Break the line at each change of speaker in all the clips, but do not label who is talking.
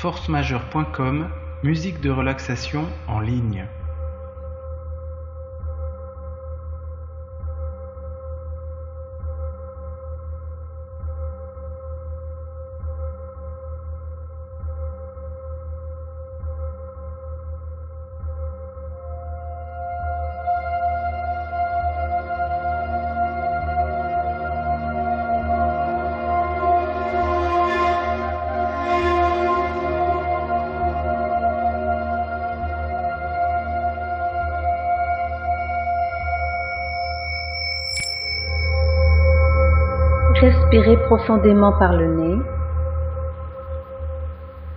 forcemajeure.com, musique de relaxation en ligne.
Respirez profondément par le nez.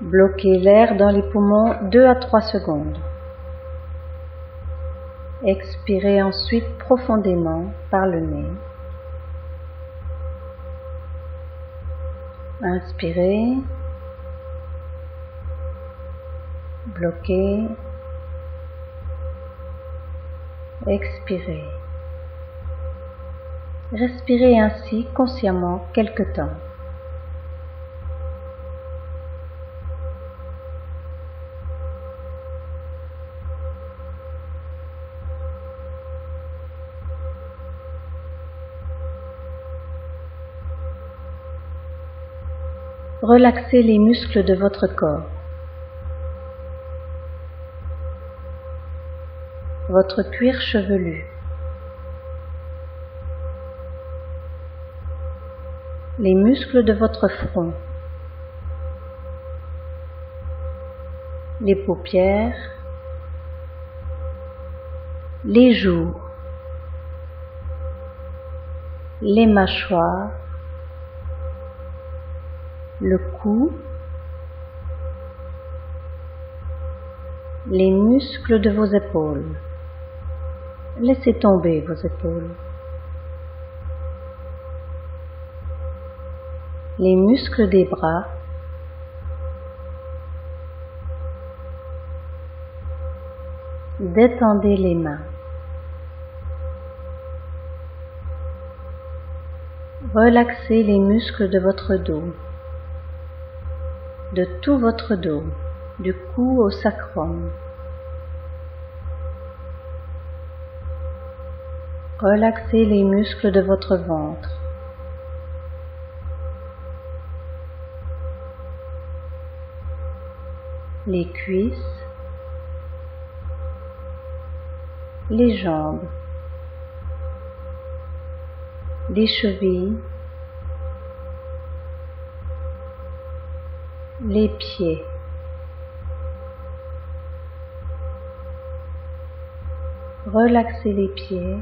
Bloquez l'air dans les poumons 2 à 3 secondes. Expirez ensuite profondément par le nez. Inspirez. Bloquez. Expirez. Respirez ainsi consciemment quelque temps. Relaxez les muscles de votre corps. Votre cuir chevelu. Les muscles de votre front, les paupières, les joues, les mâchoires, le cou, les muscles de vos épaules. Laissez tomber vos épaules. Les muscles des bras, détendez les mains. Relaxez les muscles de votre dos, de tout votre dos, du cou au sacrum. Relaxez les muscles de votre ventre. Les cuisses, les jambes, les chevilles, les pieds. Relaxez les pieds.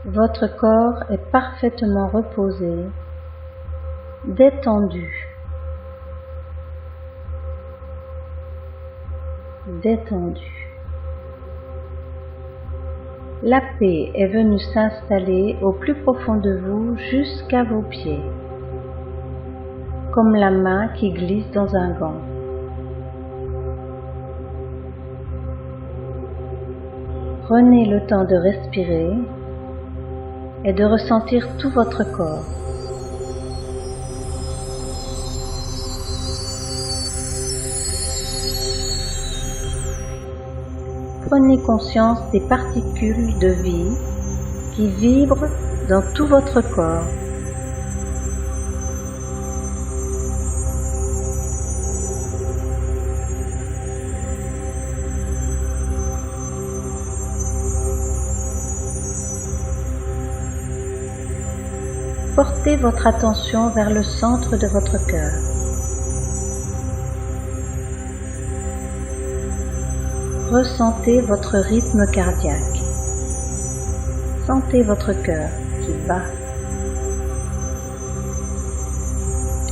Votre corps est parfaitement reposé, détendu. Détendu. La paix est venue s'installer au plus profond de vous jusqu'à vos pieds, comme la main qui glisse dans un gant. Prenez le temps de respirer et de ressentir tout votre corps. Prenez conscience des particules de vie qui vibrent dans tout votre corps. Portez votre attention vers le centre de votre cœur. Ressentez votre rythme cardiaque. Sentez votre cœur qui bat.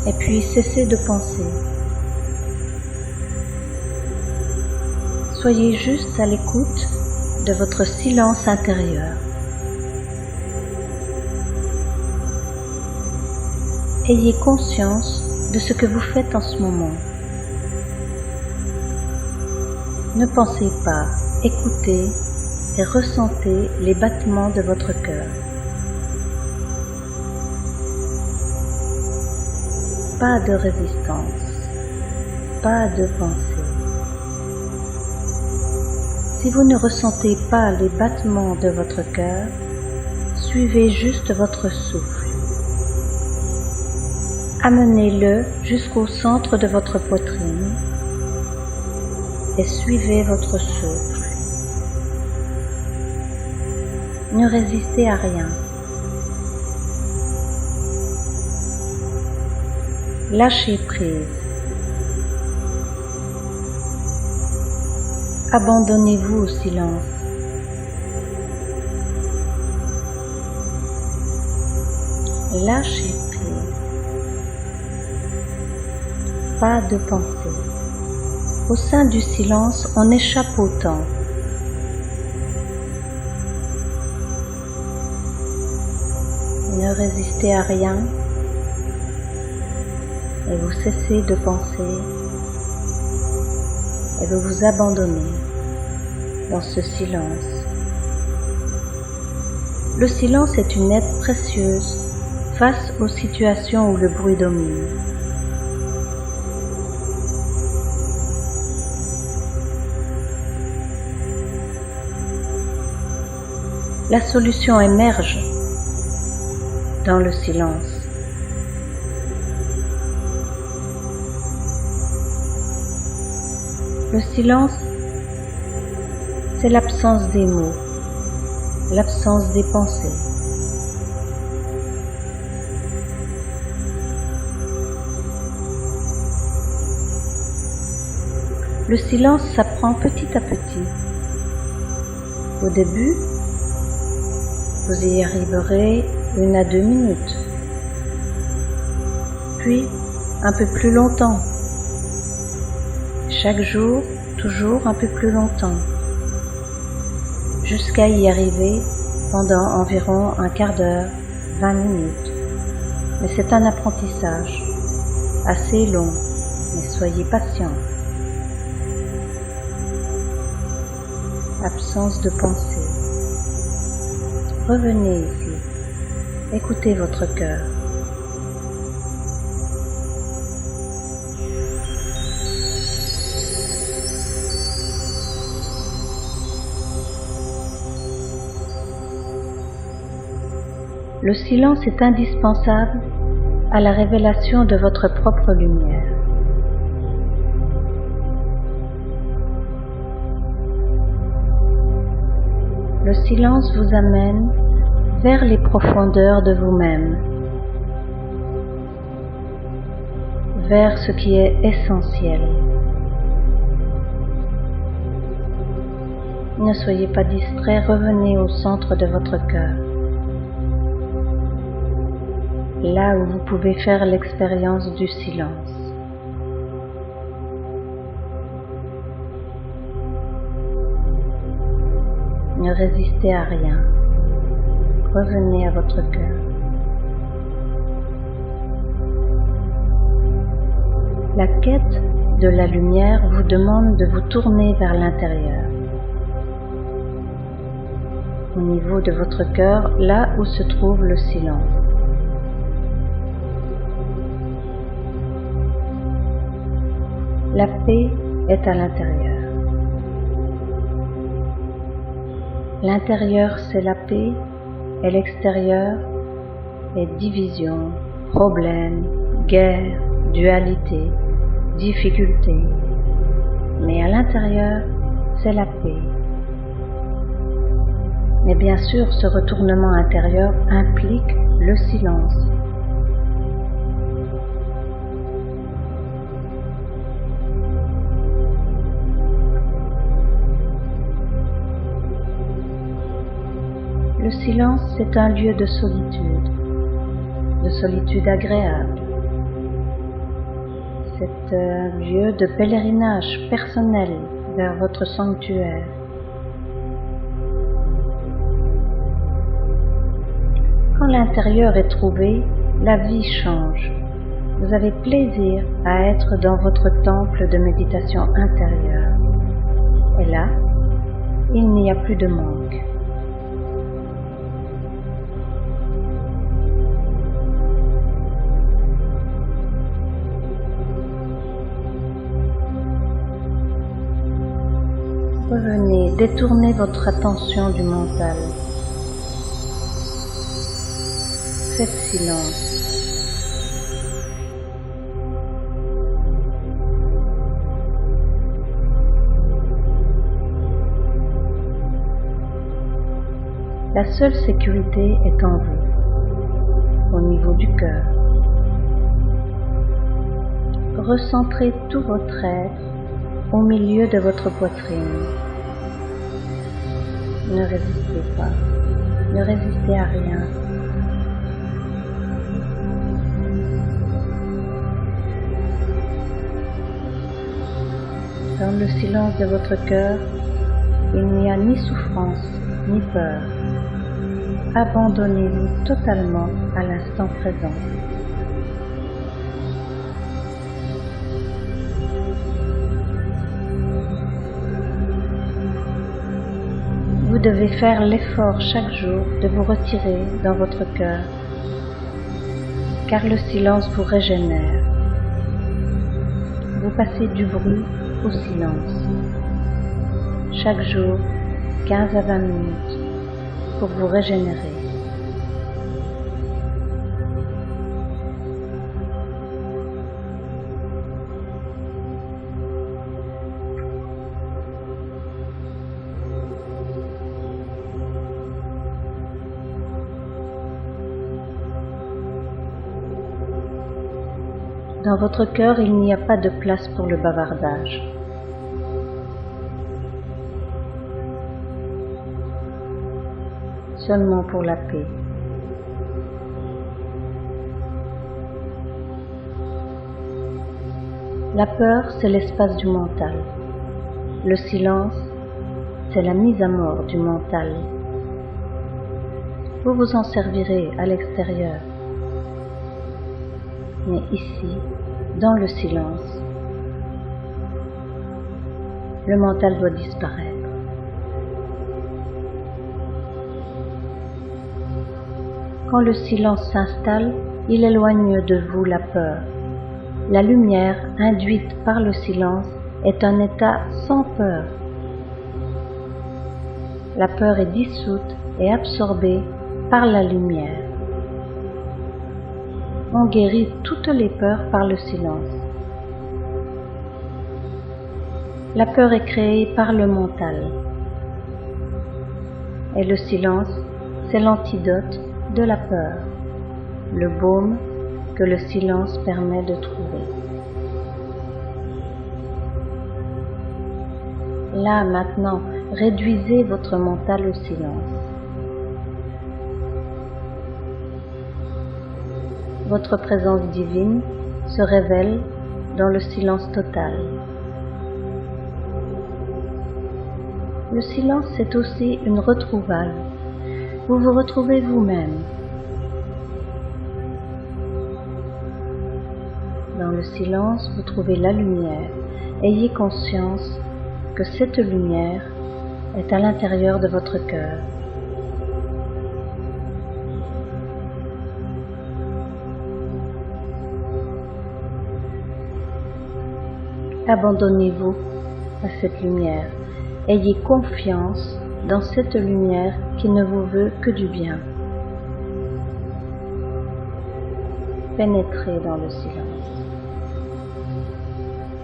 Et puis cessez de penser. Soyez juste à l'écoute de votre silence intérieur. Ayez conscience de ce que vous faites en ce moment. Ne pensez pas, écoutez et ressentez les battements de votre cœur. pas de résistance, pas de pensée. Si vous ne ressentez pas les battements de votre cœur, suivez juste votre souffle. Amenez-le jusqu'au centre de votre poitrine et suivez votre souffle. Ne résistez à rien. Lâchez prise. Abandonnez-vous au silence. Lâchez prise. Pas de pensée. Au sein du silence, on échappe au temps. Ne résistez à rien et vous cessez de penser et vous vous abandonnez dans ce silence. Le silence est une aide précieuse face aux situations où le bruit domine. La solution émerge dans le silence. Le silence, c'est l'absence des mots, l'absence des pensées. Le silence s'apprend petit à petit. Au début, vous y arriverez 1 à 2 minutes, puis un peu plus longtemps. Chaque jour, toujours un peu plus longtemps, jusqu'à y arriver pendant environ un quart d'heure, 20 minutes. Mais c'est un apprentissage assez long, mais soyez patient. Absence de pensée. Revenez ici, écoutez votre cœur. Le silence est indispensable à la révélation de votre propre lumière. Le silence vous amène vers les profondeurs de vous-même, vers ce qui est essentiel. Ne soyez pas distrait, revenez au centre de votre cœur, là où vous pouvez faire l'expérience du silence. Ne résistez à rien. Revenez à votre cœur. La quête de la lumière vous demande de vous tourner vers l'intérieur. Au niveau de votre cœur, là où se trouve le silence. La paix est à l'intérieur. L'intérieur, c'est la paix, et l'extérieur est division, problème, guerre, dualité, difficulté. Mais à l'intérieur, c'est la paix. Mais bien sûr, ce retournement intérieur implique le silence. Le silence, c'est un lieu de solitude agréable. C'est un lieu de pèlerinage personnel vers votre sanctuaire. Quand l'intérieur est trouvé, la vie change. Vous avez plaisir à être dans votre temple de méditation intérieure. Et là, il n'y a plus de manque. Revenez, détournez votre attention du mental. Faites silence. La seule sécurité est en vous, au niveau du cœur. Recentrez tout votre être au milieu de votre poitrine. Ne résistez pas, ne résistez à rien. Dans le silence de votre cœur, il n'y a ni souffrance, ni peur. Abandonnez-vous totalement à l'instant présent. Vous devez faire l'effort chaque jour de vous retirer dans votre cœur, car le silence vous régénère. Vous passez du bruit au silence. Chaque jour, 15 à 20 minutes, pour vous régénérer. Dans votre cœur, il n'y a pas de place pour le bavardage. Seulement pour la paix. La peur, c'est l'espace du mental. Le silence, c'est la mise à mort du mental. Vous vous en servirez à l'extérieur. Mais ici, dans le silence, le mental doit disparaître. Quand le silence s'installe, il éloigne de vous la peur. La lumière induite par le silence est un état sans peur. La peur est dissoute et absorbée par la lumière. On guérit toutes les peurs par le silence. La peur est créée par le mental. Et le silence, c'est l'antidote de la peur, le baume que le silence permet de trouver. Là, maintenant, réduisez votre mental au silence. Votre présence divine se révèle dans le silence total. Le silence, c'est aussi une retrouvaille. Vous vous retrouvez vous-même. Dans le silence, vous trouvez la lumière. Ayez conscience que cette lumière est à l'intérieur de votre cœur. Abandonnez-vous à cette lumière. Ayez confiance dans cette lumière qui ne vous veut que du bien. Pénétrez dans le silence.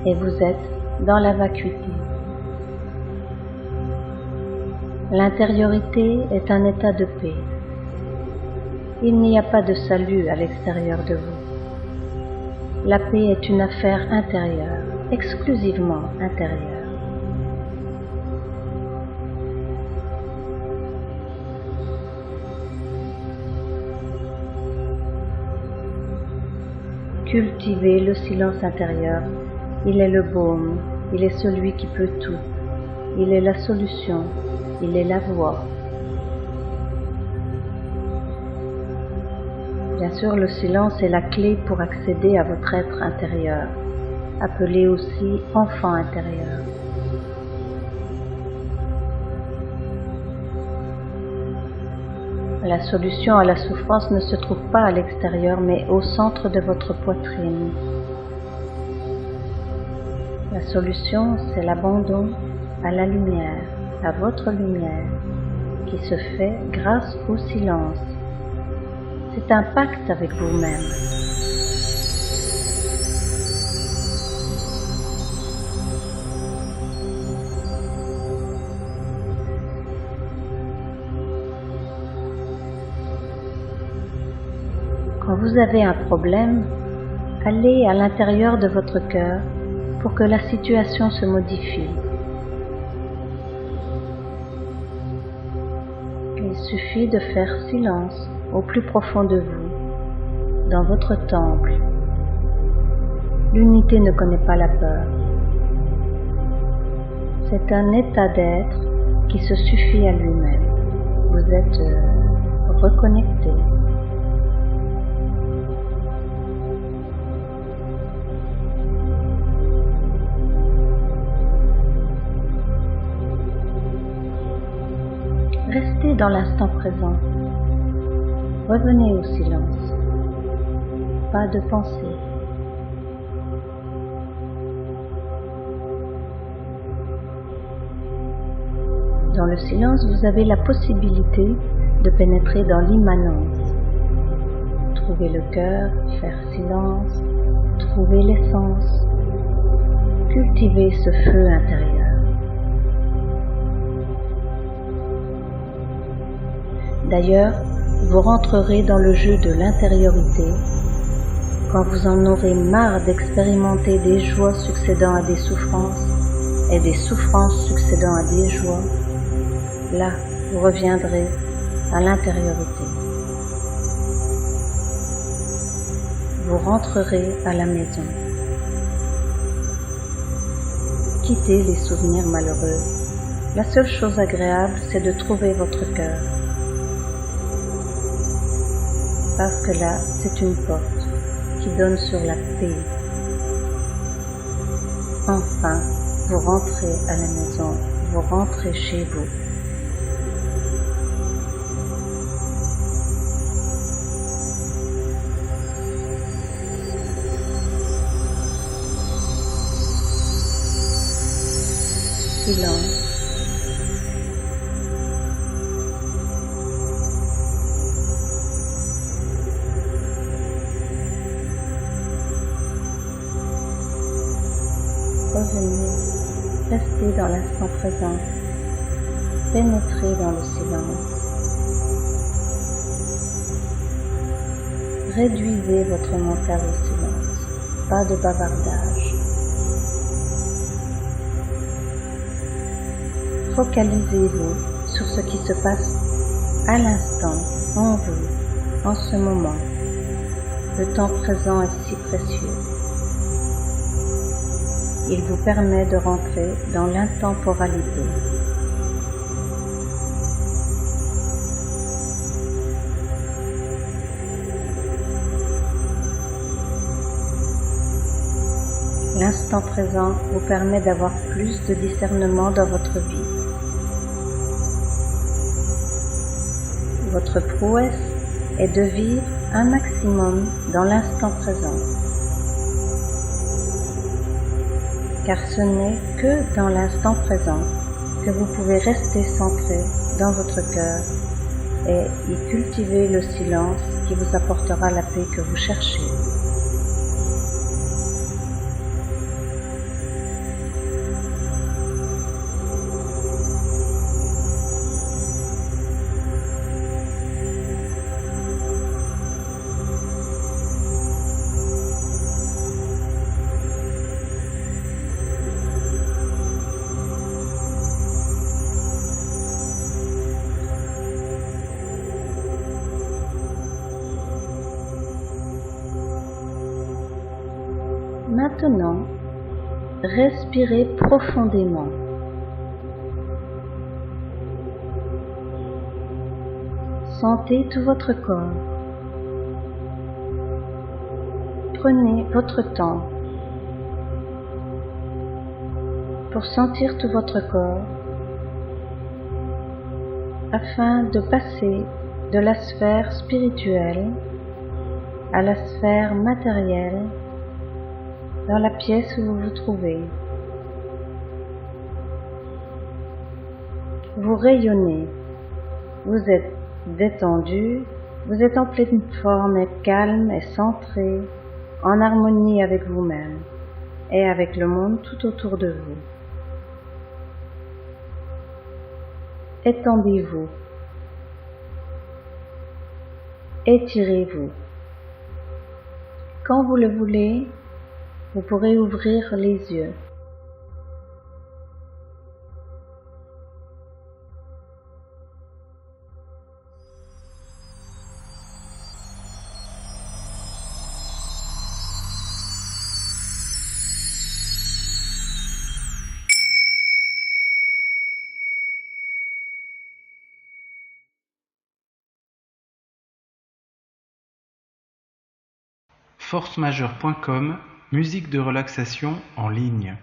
Et vous êtes dans la vacuité. L'intériorité est un état de paix. Il n'y a pas de salut à l'extérieur de vous. La paix est une affaire intérieure, exclusivement intérieure. Cultivez le silence intérieur. Il est le baume, il est celui qui peut tout. Il est la solution, il est la voie. Bien sûr, le silence est la clé pour accéder à votre être intérieur, appelé aussi enfant intérieur. La solution à la souffrance ne se trouve pas à l'extérieur, mais au centre de votre poitrine. La solution, c'est l'abandon à la lumière, à votre lumière, qui se fait grâce au silence. C'est un pacte avec vous-même. Quand vous avez un problème, allez à l'intérieur de votre cœur pour que la situation se modifie. Il suffit de faire silence au plus profond de vous, dans votre temple. L'unité ne connaît pas la peur. C'est un état d'être qui se suffit à lui-même. Vous êtes reconnecté. Restez dans l'instant présent. Revenez au silence. Pas de pensée. Dans le silence, vous avez la possibilité de pénétrer dans l'immanence. Trouver le cœur, faire silence, trouver l'essence, cultiver ce feu intérieur. D'ailleurs, vous rentrerez dans le jeu de l'intériorité quand vous en aurez marre d'expérimenter des joies succédant à des souffrances et des souffrances succédant à des joies. Là, vous reviendrez à l'intériorité. Vous rentrerez à la maison. Quittez les souvenirs malheureux. La seule chose agréable, c'est de trouver votre cœur. Parce que là, c'est une porte qui donne sur la paix. Enfin, vous rentrez à la maison, vous rentrez chez vous. Silence. Revenez, restez dans l'instant présent, pénétrez dans le silence. Réduisez votre mental au silence, pas de bavardage. Focalisez-vous sur ce qui se passe à l'instant, en vous, en ce moment. Le temps présent est si précieux. Il vous permet de rentrer dans l'intemporalité. L'instant présent vous permet d'avoir plus de discernement dans votre vie. Votre prouesse est de vivre un maximum dans l'instant présent. Car ce n'est que dans l'instant présent que vous pouvez rester centré dans votre cœur et y cultiver le silence qui vous apportera la paix que vous cherchez. Maintenant, respirez profondément. Sentez tout votre corps. Prenez votre temps pour sentir tout votre corps afin de passer de la sphère spirituelle à la sphère matérielle dans la pièce où vous vous trouvez. Vous rayonnez, vous êtes détendu, vous êtes en pleine forme et calme et centré, en harmonie avec vous-même et avec le monde tout autour de vous. Étendez-vous, étirez-vous. Quand vous le voulez, vous pourrez ouvrir les yeux.
Forcemajeure.com, musique de relaxation en ligne.